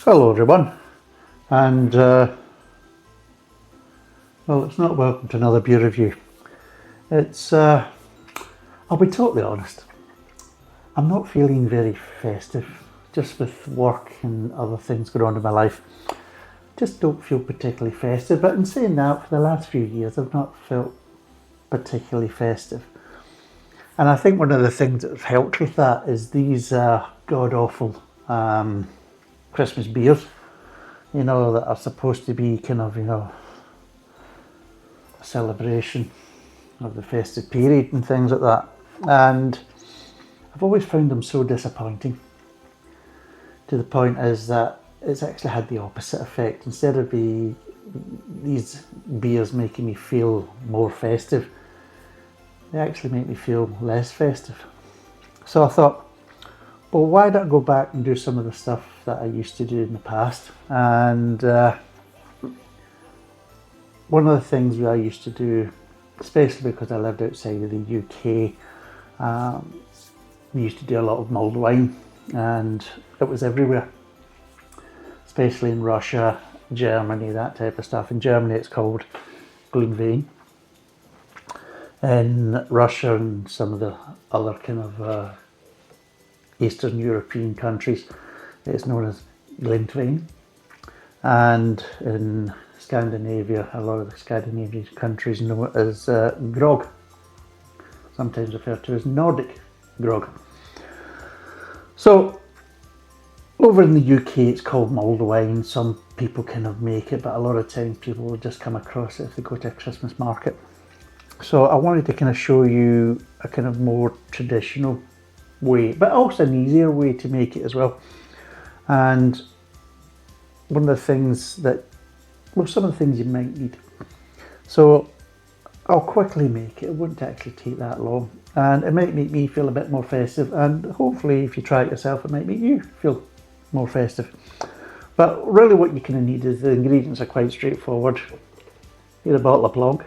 Hello everyone, and well, it's not welcome to another beer review. I'll be totally honest, I'm not feeling very festive, just with work and other things going on in my life. Just don't feel particularly festive, but in saying that, for the last few years I've not felt particularly festive. And I think one of the things that have helped with that is these god-awful Christmas beers, that are supposed to be kind of, a celebration of the festive period and things like that. And I've always found them so disappointing, to the point is that it's actually had the opposite effect. Instead of these beers making me feel more festive, they actually make me feel less festive. So I thought, well, why don't I go back and do some of the stuff that I used to do in the past? And one of the things that I used to do, especially because I lived outside of the UK, we used to do a lot of mulled wine, and it was everywhere, especially in Russia, Germany, that type of stuff. In Germany it's called Glühwein. In Russia and some of the other kind of Eastern European countries, it's known as Glühwein. And in Scandinavia, a lot of the Scandinavian countries know it as grog, sometimes referred to as Nordic grog. So over in the UK it's called mulled wine. Some people kind of make it, but a lot of times people will just come across it if they go to a Christmas market. So I wanted to kind of show you a kind of more traditional way, but also an easier way to make it as well. And one of the things that, well, some of the things you might need. So I'll quickly make it. It wouldn't actually take that long, and it might make me feel a bit more festive, and hopefully if you try it yourself it might make you feel more festive. But really what you kind of need is, the ingredients are quite straightforward. You need a bottle of Blanc,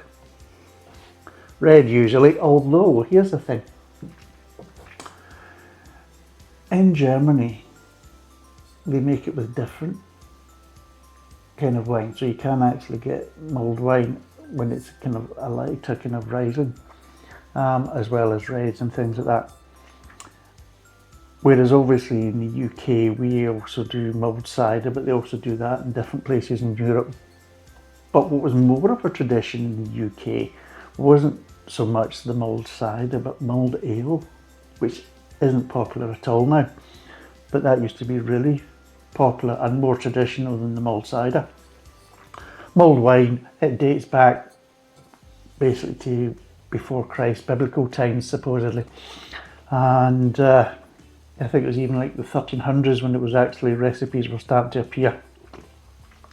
red usually, although here's the thing. In Germany they make it with different kind of wine, so you can actually get mulled wine when it's kind of a lighter kind of Riesling, as well as reds and things like that. Whereas obviously in the UK we also do mulled cider, but they also do that in different places in Europe. But what was more of a tradition in the UK wasn't so much the mulled cider, but mulled ale, which isn't popular at all now. But that used to be really popular and more traditional than the mulled cider. Mulled wine, it dates back basically to before Christ, biblical times supposedly. And I think it was even like the 1300s when it was actually, recipes were starting to appear,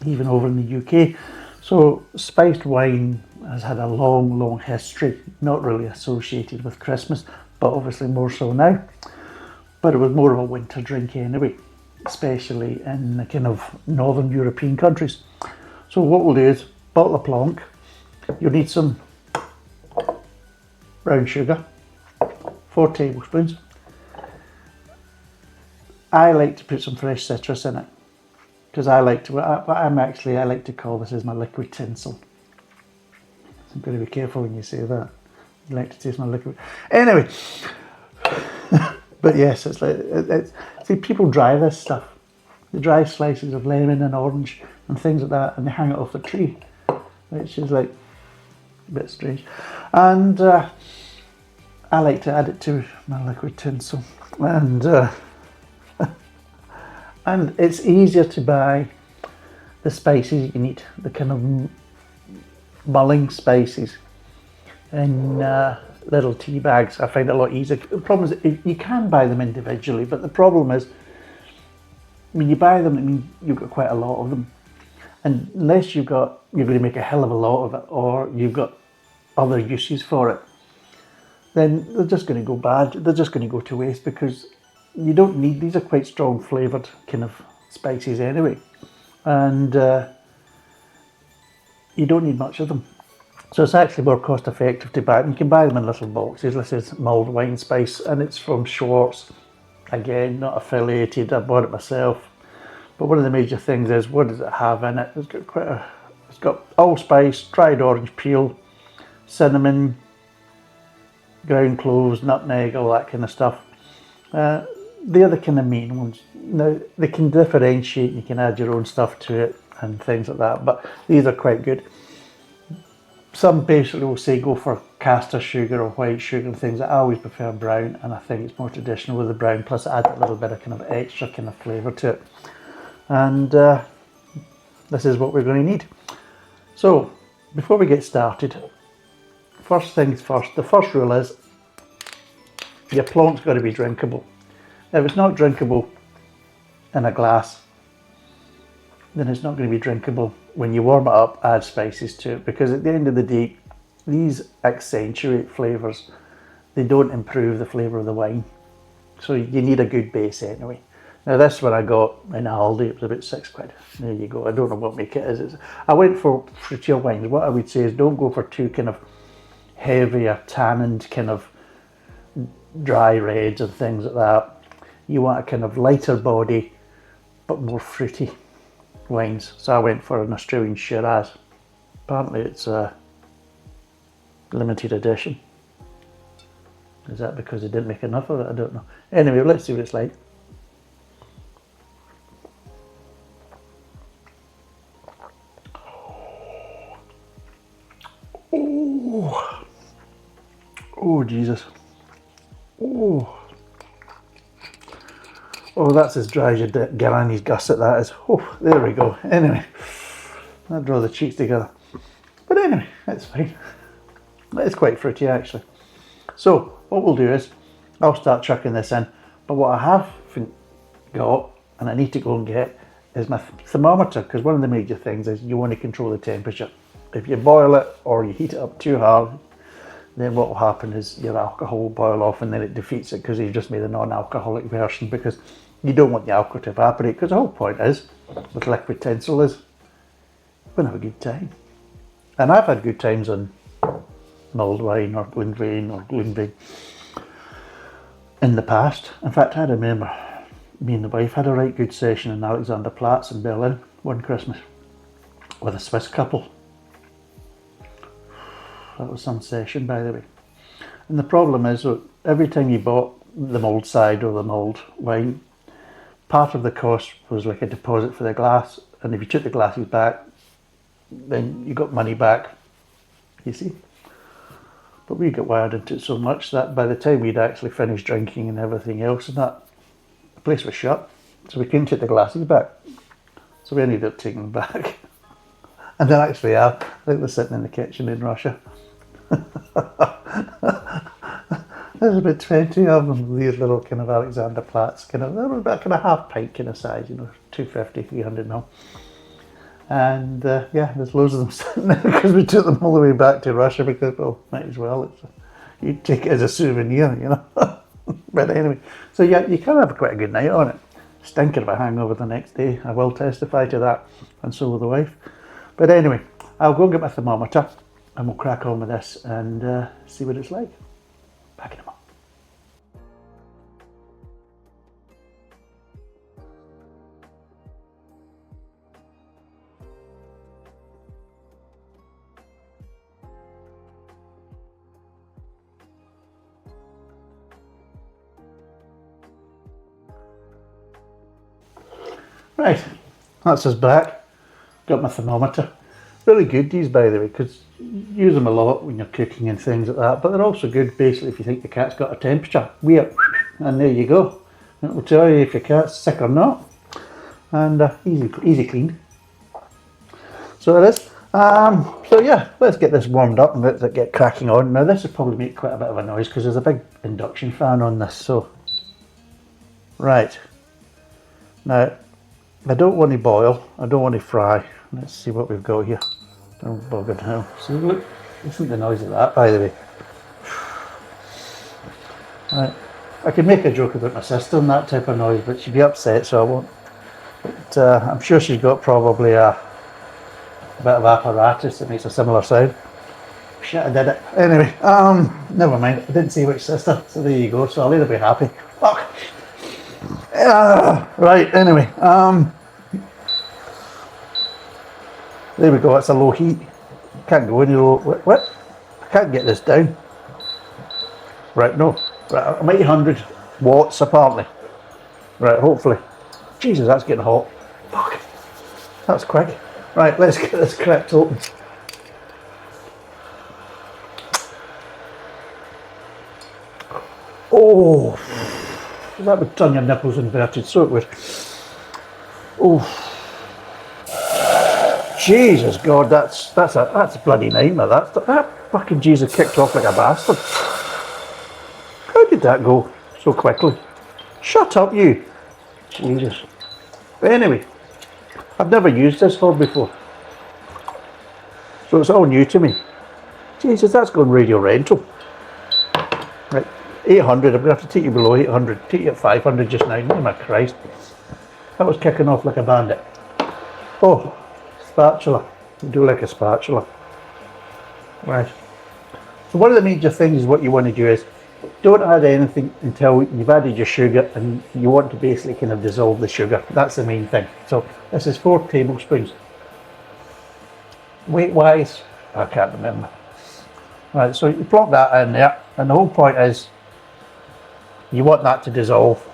even over in the UK. So spiced wine has had a long history, not really associated with Christmas, but obviously more so now. But it was more of a winter drink anyway, especially in the kind of northern European countries. So what we'll do is, bottle of Blanc, you'll need some brown sugar, 4 tablespoons. I like to put some fresh citrus in it, because I like to call this as my liquid tinsel. So I'm going to be careful when you say that. You like to taste my liquid. Anyway, but yes, see, people dry this stuff. They dry slices of lemon and orange and things like that, and they hang it off the tree, which is like a bit strange. And I like to add it to my liquid tinsel, and it's easier to buy the spices you need, the kind of mulling spices, in little tea bags. I find it a lot easier. The problem is you can buy them individually, but the problem is when you buy them, it means you've got quite a lot of them. And unless you're going to make a hell of a lot of it, or you've got other uses for it, then they're just going to go bad. They're just going to go to waste, because you don't need, these are quite strong flavoured kind of spices anyway. And you don't need much of them. So it's actually more cost effective to buy them. You can buy them in little boxes. This is mulled wine spice, and it's from Schwartz. Again, not affiliated, I bought it myself. But one of the major things is, what does it have in it? It's got allspice, dried orange peel, cinnamon, ground cloves, nutmeg, all that kind of stuff. They're the kind of main ones. Now, they can differentiate, you can add your own stuff to it and things like that, but these are quite good. Some basically will say go for caster sugar or white sugar and things. I always prefer brown, and I think it's more traditional with the brown, plus add a little bit of kind of extra kind of flavour to it. And this is what we're going to need. So, before we get started, first things first, the first rule is your plant's got to be drinkable. If it's not drinkable in a glass, then it's not going to be drinkable. When you warm it up, add spices to it, because at the end of the day, these accentuate flavours. They don't improve the flavour of the wine. So you need a good base anyway. Now this one I got in Aldi, it was about £6. There you go. I don't know what make it is. I went for fruitier wines. What I would say is don't go for too kind of heavier, tanned kind of dry reds and things like that. You want a kind of lighter body, but more fruity wines. So I went for an Australian Shiraz. Apparently it's a limited edition. Is that because they didn't make enough of it? I don't know. Anyway, let's see what it's like. Oh, oh Jesus. Oh. Oh, that's as dry as your Granny's gusset, that is. Oh, there we go. Anyway, I'll draw the cheeks together. But anyway, it's fine. It's quite fruity actually. So, what we'll do is, I'll start chucking this in. But what I haven't got, and I need to go and get, is my thermometer. Because one of the major things is you want to control the temperature. If you boil it or you heat it up too hard, then what will happen is your alcohol will boil off, and then it defeats it because you've just made a non-alcoholic version, because you don't want the alcohol to evaporate, because the whole point is, with liquid tinsel, is you're going to have a good time. And I've had good times on mulled wine or Glenveigh or Glenveigh in the past. In fact, I remember me and the wife had a right good session in Alexanderplatz in Berlin one Christmas with a Swiss couple. That was some session, by the way. And the problem is that every time you bought the mulled side or the mulled wine, part of the cost was like a deposit for the glass, and if you took the glasses back, then you got money back, you see. But we got wired into it so much that by the time we'd actually finished drinking and everything else and that, the place was shut, so we couldn't take the glasses back. So we ended up taking them back. And then actually, I think they're sitting in the kitchen in Russia. There's about 20 of them, these little kind of Alexanderplatz, kind of, they're about kind of half pint kind of size, you know, 250, 300 ml. And yeah, there's loads of them sitting there because we took them all the way back to Russia because, well, might as well, you take it as a souvenir, you know. But anyway, so yeah, you can have quite a good night on it. Stinking of a hangover the next day, I will testify to that, and so will the wife. But anyway, I'll go and get my thermometer and we'll crack on with this and see what it's like. Back in a moment. Right, that's us back. Got my thermometer. Really good these, by the way, because you use them a lot when you're cooking and things like that, but they're also good basically if you think the cat's got a temperature. And there you go. And it will tell you if your cat's sick or not. And easy clean. So it is. So yeah, let's get this warmed up and let's get cracking on. Now this will probably make quite a bit of a noise because there's a big induction fan on this. So, right. Now, I don't want to boil, I don't want to fry. Let's see what we've got here. Don't bugger now. See, look, listen to the noise of that, by the way. Right. I could make a joke about my sister and that type of noise, but she'd be upset, so I won't. But I'm sure she's got probably a bit of apparatus that makes a similar sound. Shit, I did it. Anyway, never mind. I didn't say which sister, so there you go. So I'll either be happy. Fuck. Right, anyway, There we go, it's a low heat. Can't go any low. What? I can't get this down. Right, no. Right, I'm 800 watts apparently. Right, hopefully. Jesus, that's getting hot. Fuck. That's quick. Right, let's get this cracked open. Oh, that would turn your nipples inverted, so it would. Oh, Jesus God, that's a bloody nightmare. That fucking Jesus kicked off like a bastard. How did that go so quickly? Shut up, you. Jesus. But anyway, I've never used this hob before, so it's all new to me. Jesus, that's going radio rental. Right, 800. I'm going to have to take you below 800. Take you at 500 just now. Oh my Christ. That was kicking off like a bandit. Oh, spatula. Do like a spatula. Right. So one of the major things is what you want to do is don't add anything until you've added your sugar, and you want to basically kind of dissolve the sugar. That's the main thing. So this is 4 tablespoons. Weight wise, I can't remember. Right, so you plop that in there, and the whole point is you want that to dissolve.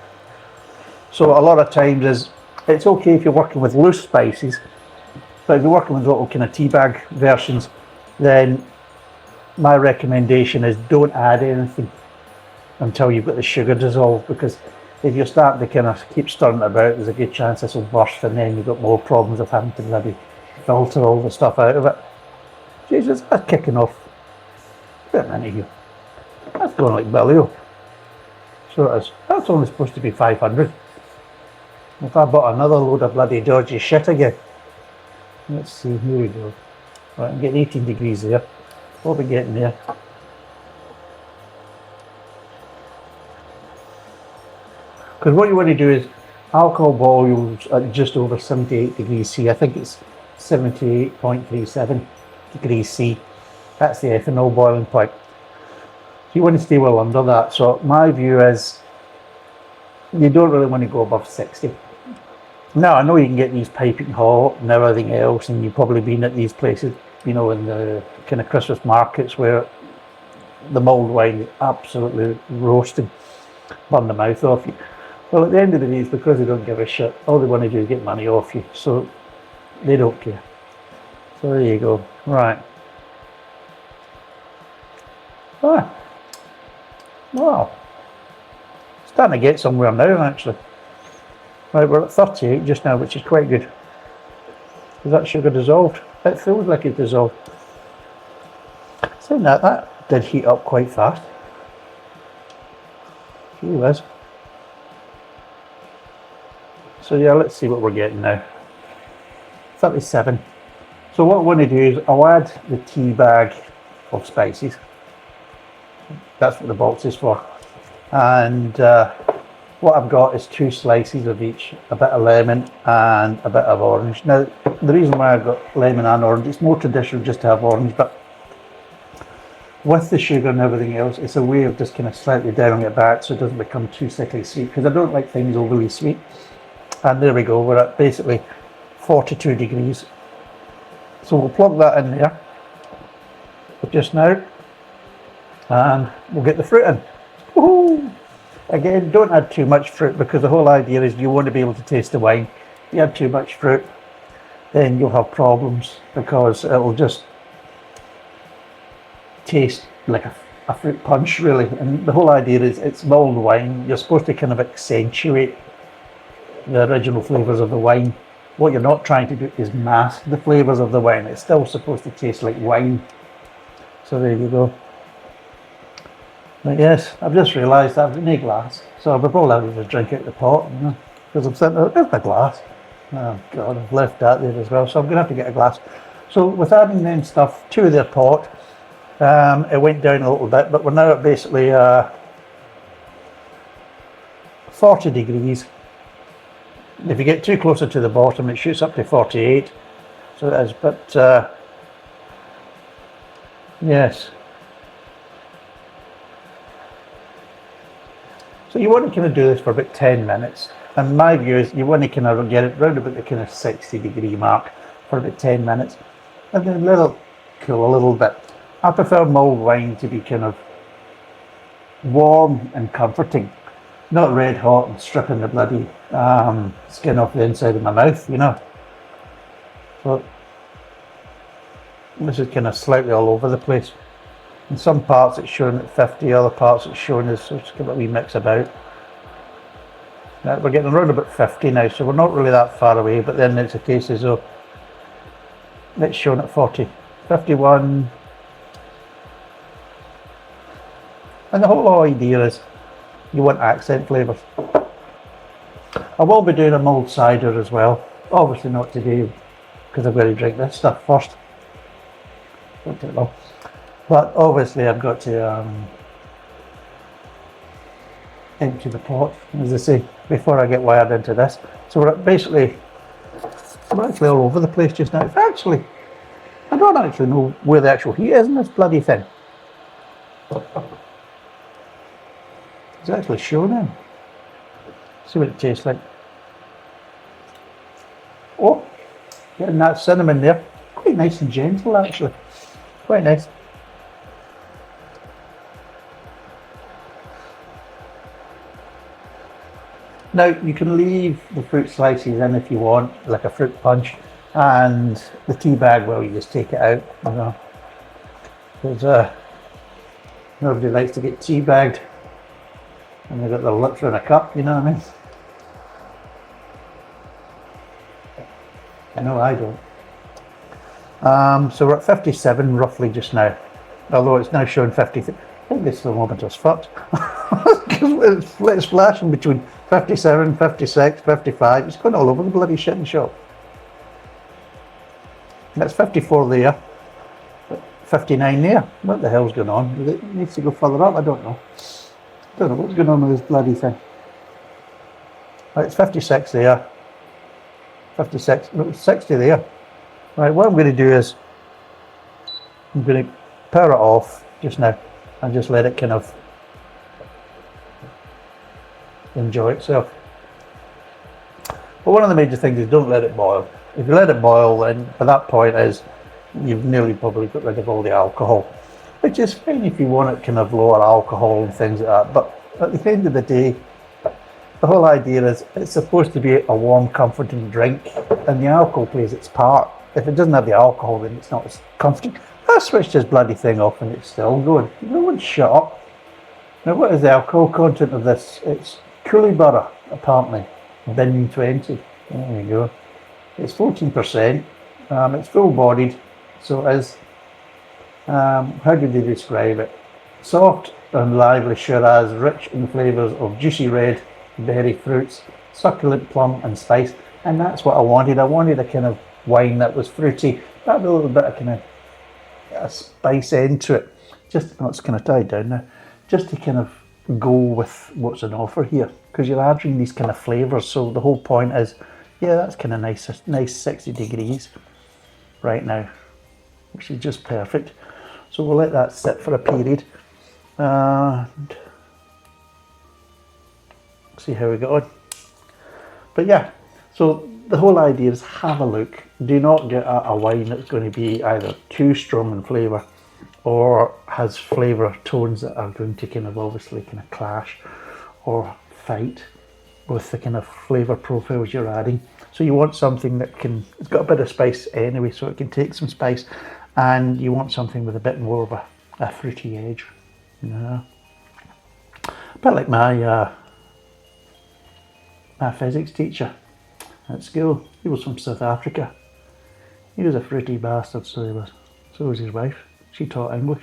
So a lot of times it's okay if you're working with loose spices, but if you're working with little kind of tea bag versions, then my recommendation is don't add anything until you've got the sugar dissolved, because if you're starting to kind of keep stirring it about, there's a good chance this will burst, and then you've got more problems of having to maybe filter all the stuff out of it. Jesus, that's kicking off. Wait a minute here. That's going like Billio. So it is. That's only supposed to be 500. If I bought another load of bloody dodgy shit again. Let's see, here we go. Right, I'm getting 18 degrees there. What are we getting there? Because what you want to do is alcohol boils at just over 78 degrees C. I think it's 78.37 degrees C. That's the ethanol boiling point. So you want to stay well under that. So my view is you don't really want to go above 60. Now I know you can get these piping hot and everything else, and you've probably been at these places, you know, in the kind of Christmas markets where the mulled wine is absolutely roasting, burn the mouth off you. Well, at the end of the day, it's because they don't give a shit. All they want to do is get money off you, so they don't care. So there you go. Right. Ah. Wow. Starting to get somewhere now, actually. Right, we're at 38 just now, which is quite good. Is that sugar dissolved? It feels like it's dissolved. Saying that did heat up quite fast. Gee whiz. So yeah, let's see what we're getting now. 37. So what I want to do is I'll add the tea bag of spices. That's what the box is for. And what I've got is 2 slices of each, a bit of lemon and a bit of orange. Now, the reason why I've got lemon and orange, it's more traditional just to have orange, but with the sugar and everything else, it's a way of just kind of slightly dialing it back so it doesn't become too sickly sweet, because I don't like things overly sweet. And there we go, we're at basically 42 degrees. So we'll plug that in there just now, and we'll get the fruit in. Woohoo! Again, don't add too much fruit, because the whole idea is you want to be able to taste the wine. If you add too much fruit, then you'll have problems, because it'll just taste like a fruit punch, really. And the whole idea is it's mulled wine. You're supposed to kind of accentuate the original flavours of the wine. What you're not trying to do is mask the flavours of the wine. It's still supposed to taste like wine. So there you go. But yes, I've just realised I've got no glass, so I'll probably have to just drink out the pot, you know, because I'm thinking, oh, there's my glass. Oh God, I've left that there as well, so I'm going to have to get a glass. So with adding them stuff to their pot, it went down a little bit, but we're now at basically 40 degrees. If you get too closer to the bottom, it shoots up to 48. So it is, but yes. So you want to kind of do this for about 10 minutes. And my view is you want to kind of get it round about the kind of 60 degree mark for about 10 minutes. and then let it cool a little bit. I prefer mulled wine to be kind of warm and comforting, not red hot and stripping the bloody skin off the inside of my mouth, you know. So this is kind of slightly all over the place. In some parts it's shown at 50, other parts it's shown as just give it a wee mix about. We're getting around about 50 now, so we're not really that far away, but then it's a case as though it's shown at 40, 51. And the whole idea is you want accent flavours. I will be doing a mulled cider as well. Obviously not today, because I've got to drink this stuff first. Won't take long. But obviously I've got to empty the pot, as I say, before I get wired into this. So we're actually all over the place just now. Actually, I don't actually know where the actual heat is in this bloody thing. It's actually showing in. See what it tastes like. Oh, getting that cinnamon there. Quite nice and gentle actually. Quite nice. Now you can leave the fruit slices in if you want, like a fruit punch, and the tea bag, well, you just take it out, you know. Because nobody likes to get tea bagged and they've got their lips in a cup, you know what I mean? I know I don't. So we're at 57 roughly just now, although it's now showing 53. I think this thermometer is fucked. It's flashing between 57, 56, 55. It's going all over the bloody shit in the shop. That's 54 there, 59 there. What the hell's going on? It needs to go further up, I don't know. I don't know what's going on with this bloody thing. Right, it's 56 there, 56, no, 60 there. Right, what I'm going to do is I'm going to power it off just now and just let it kind of enjoy itself. But one of the major things is don't let it boil. If you let it boil, then by that point is you've nearly probably got rid of all the alcohol, which is fine if you want it kind of lower alcohol and things like that. But at the end of the day, the whole idea is it's supposed to be a warm, comforting drink, and the alcohol plays its part. If it doesn't have the alcohol, then it's not as comforting. I switched this bloody thing off and it's still going. No one shut up. Now, what is the alcohol content of this? It's Koolyburra, apparently, bin 20. There you go. It's 14%. It's full-bodied, so it is. How do they describe it? Soft and lively Shiraz, rich in flavours of juicy red berry fruits, succulent plum and spice. And that's what I wanted. I wanted a kind of wine that was fruity, that had a little bit of kind of a spice into it. Just, it's kind of tied down now. Just to kind of go with what's on offer here, because you're adding these kind of flavours. So the whole point is, yeah, that's kind of nice 60 degrees right now, which is just perfect. So we'll let that sit for a period and see how we get on. But yeah, so the whole idea is have a look. Do not get a wine that's going to be either too strong in flavour or has flavour tones that are going to kind of obviously kind of clash or fight with the kind of flavour profiles you're adding. So you want something that it's got a bit of spice anyway, so it can take some spice, and you want something with a bit more of a fruity edge. You know? A bit like my physics teacher at school. He was from South Africa. He was a fruity bastard, so he was. So was his wife. She taught English.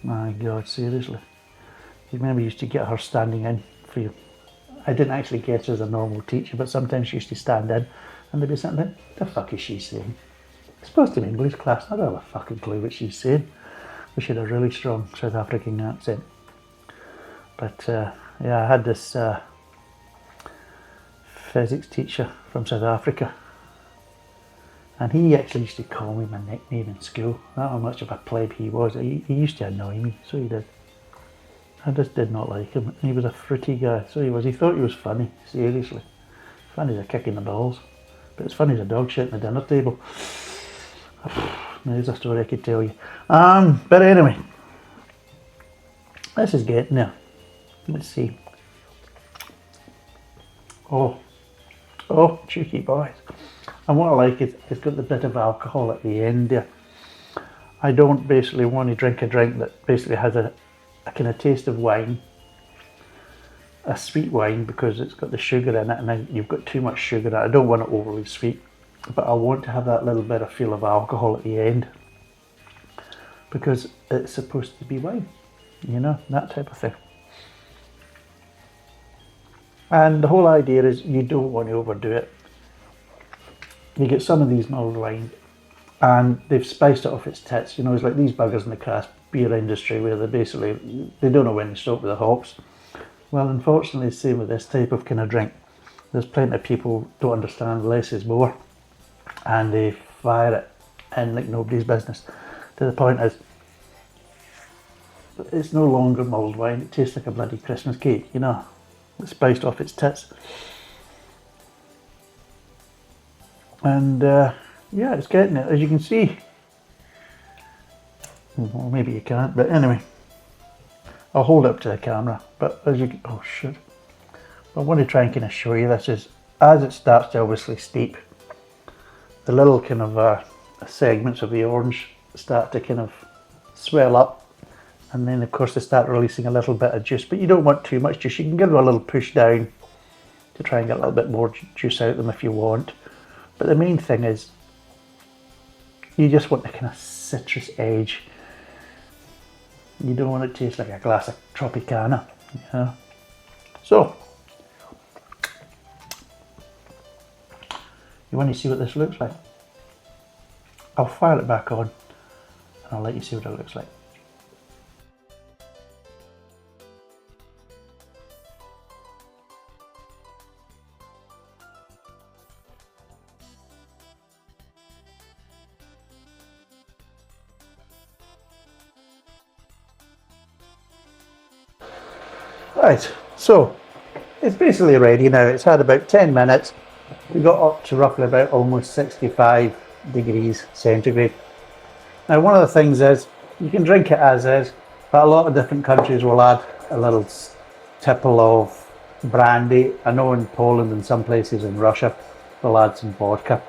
My God, seriously. You remember you used to get her standing in for you. I didn't actually get her as a normal teacher, but sometimes she used to stand in and they'd be sitting there, the fuck is she saying? It's supposed to be English class, I don't have a fucking clue what she's saying. But she had a really strong South African accent. But yeah, I had this physics teacher from South Africa, and he actually used to call me my nickname in school. Not how much of a pleb he was. He used to annoy me, so he did. I just did not like him. He was a fruity guy, so he was. He thought he was funny, seriously. Funny as a kick in the balls. But it's funny as a dog shit on the dinner table. there's a story I could tell you. But anyway, this is getting there. Let's see. Oh, cheeky boys. And what I like is it's got the bit of alcohol at the end there. I don't basically want to drink a drink that basically has a kind of taste of wine, a sweet wine, because it's got the sugar in it, and you've got too much sugar in it. I don't want it overly sweet, but I want to have that little bit of feel of alcohol at the end, because it's supposed to be wine, you know, that type of thing. And the whole idea is you don't want to overdo it. You get some of these mulled wine and they've spiced it off its tits. You know, it's like these buggers in the craft beer industry where they don't know when to stop with the hops. Well, unfortunately, the same with this type of kind of drink. There's plenty of people who don't understand less is more, and they fire it in like nobody's business. To the point is, it's no longer mulled wine. It tastes like a bloody Christmas cake, you know. It's spiced off its tits. And yeah, it's getting it, as you can see. Well, maybe you can't, but anyway. I'll hold it up to the camera, but as you, oh shit. I want to try and kind of show you this is, as it starts to obviously steep, the little kind of segments of the orange start to kind of swell up. And then of course they start releasing a little bit of juice, but you don't want too much juice. You can give them a little push down to try and get a little bit more juice out of them if you want. But the main thing is, you just want the kind of citrus edge. You don't want it to taste like a glass of Tropicana, you know. So, you want to see what this looks like? I'll fire it back on and I'll let you see what it looks like. Right, so it's basically ready now. It's had about 10 minutes. We got up to roughly about almost 65 degrees centigrade. Now one of the things is, you can drink it as is, but a lot of different countries will add a little tipple of brandy. I know in Poland and some places in Russia they'll add some vodka,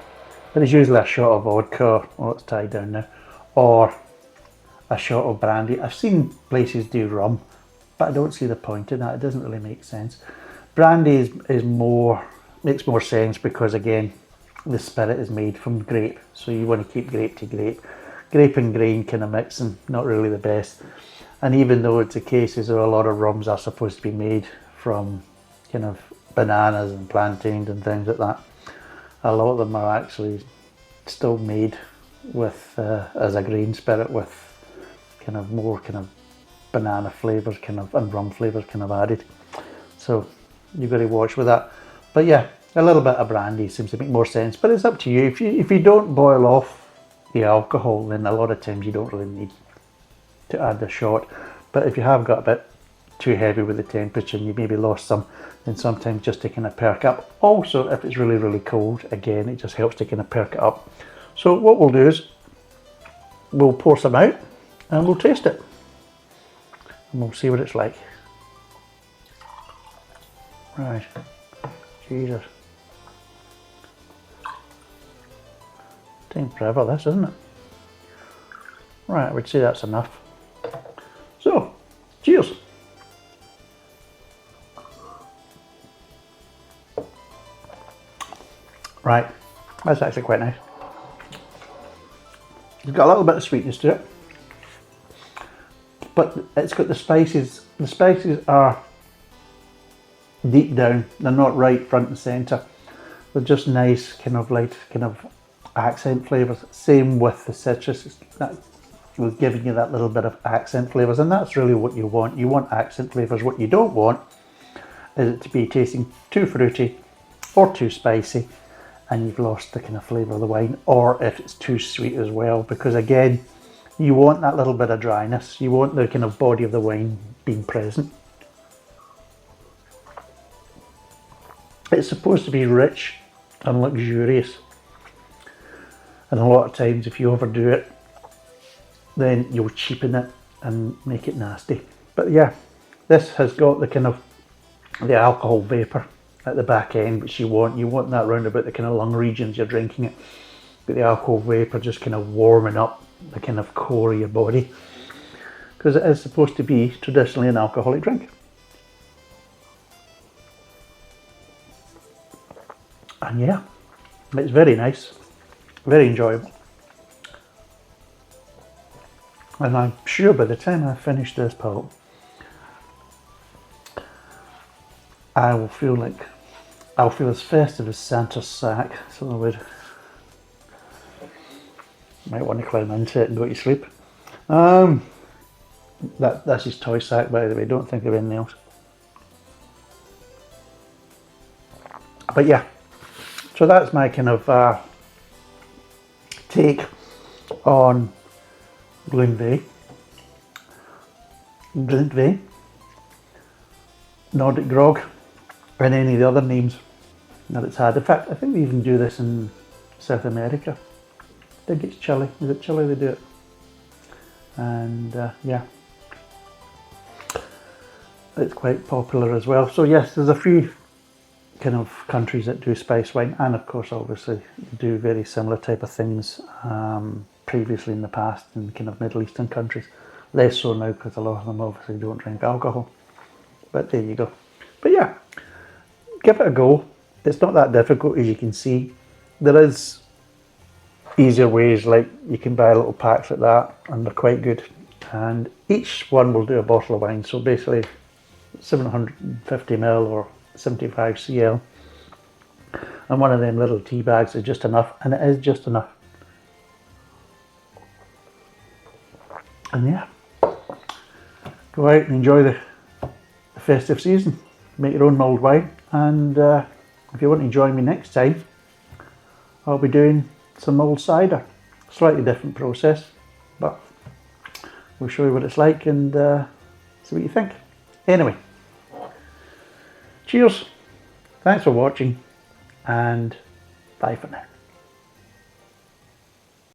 but it's usually a shot of vodka, oh it's tied down now, or a shot of brandy. I've seen places do rum, but I don't see the point in that. It doesn't really make sense. Brandy makes more sense because again, the spirit is made from grape, so you want to keep grape to grape. Grape and grain kind of mixing, not really the best. And even though it's the cases of a lot of rums are supposed to be made from kind of bananas and plantains and things like that, a lot of them are actually still made with as a grain spirit with kind of more kind of banana flavours kind of and rum flavours kind of added. So you've got to watch with that. But yeah, a little bit of brandy seems to make more sense, but it's up to you. If you don't boil off the alcohol, then a lot of times you don't really need to add the shot. But if you have got a bit too heavy with the temperature and you maybe lost some, then sometimes just to kind of perk up. Also, if it's really, really cold, again, it just helps to kind of perk it up. So what we'll do is we'll pour some out and we'll taste it. And we'll see what it's like. Right. Jesus. Taking forever this, isn't it? Right, I would say that's enough. So, cheers. Right, that's actually quite nice. It's got a little bit of sweetness to it, but it's got the spices. The spices are deep down, they're not right front and centre. They're just nice, kind of light, kind of accent flavours. Same with the citrus, we're giving you that little bit of accent flavours, and that's really what you want. You want accent flavours. What you don't want is it to be tasting too fruity or too spicy, and you've lost the kind of flavour of the wine, or if it's too sweet as well, because again, you want that little bit of dryness. You want the kind of body of the wine being present. It's supposed to be rich and luxurious, and a lot of times if you overdo it, then you'll cheapen it and make it nasty. But yeah, this has got the kind of the alcohol vapour at the back end, which you want that round about the kind of lung regions you're drinking it, but the alcohol vapour just kind of warming up the kind of core of your body, because it is supposed to be traditionally an alcoholic drink. And yeah, it's very nice, very enjoyable. And I'm sure by the time I finish this pulp, I'll feel as festive as Santa's sack, so I might want to climb into it and go to sleep. That's his toy sack, by the way, don't think of anything else. But yeah, so that's my kind of take on Glynve, Nordic Grog, and any of the other names that it's had. In fact, I think they even do this in South America. I think it's Chile. Is it Chile they do it? And yeah, it's quite popular as well. So yes, there's a few kind of countries that do spice wine, and of course obviously do very similar type of things previously in the past in kind of Middle Eastern countries. Less so now because a lot of them obviously don't drink alcohol. But there you go. But yeah, give it a go. It's not that difficult, as you can see. There is easier ways, like you can buy little packs like that and they're quite good. And each one will do a bottle of wine. So basically 750ml or 75 cl. And one of them little tea bags is just enough, and it is just enough. And yeah, go out and enjoy the festive season. Make your own mulled wine, and if you want to join me next time, I'll be doing some mulled cider. Slightly different process, but we'll show you what it's like and see what you think. Anyway, cheers, thanks for watching, and bye for now.